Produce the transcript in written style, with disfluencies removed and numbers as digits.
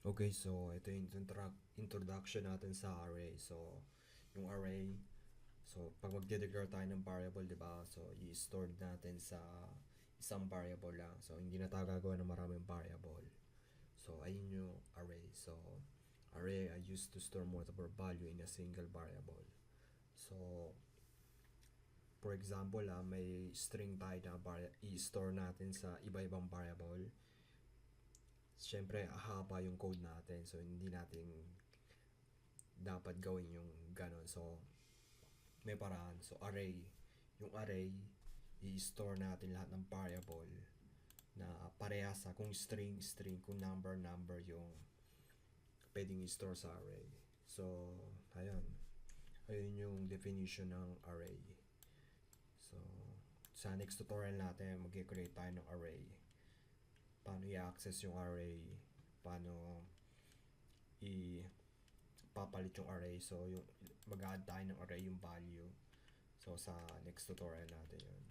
Okay, so ito yung introduction natin sa array. So, yung array, so pag magde-declare tayo ng variable, di ba? So, i-store natin sa isang variable lang. So, hindi na tayo gagawa ng maraming variable. So, ayun yung array. So, array I used to store multiple value in a single variable. So, for example, may string tayo na i-store natin sa iba-ibang variable. Siyempre, haba yung code natin. So, hindi natin dapat gawin yung ganon. So, may paraan. So, array. Yung array, i-store natin lahat ng variable na parehas sa kung string, string, kung number, number yung pwedeng i-store sa array. So, ayun. Ayun yung definition ng array. So, sa next tutorial natin, mag-create tayo ng array. Paano i-access yung array, paano papalit yung array. So, yung mag-add tayo ng array yung value. So, sa next tutorial natin yun.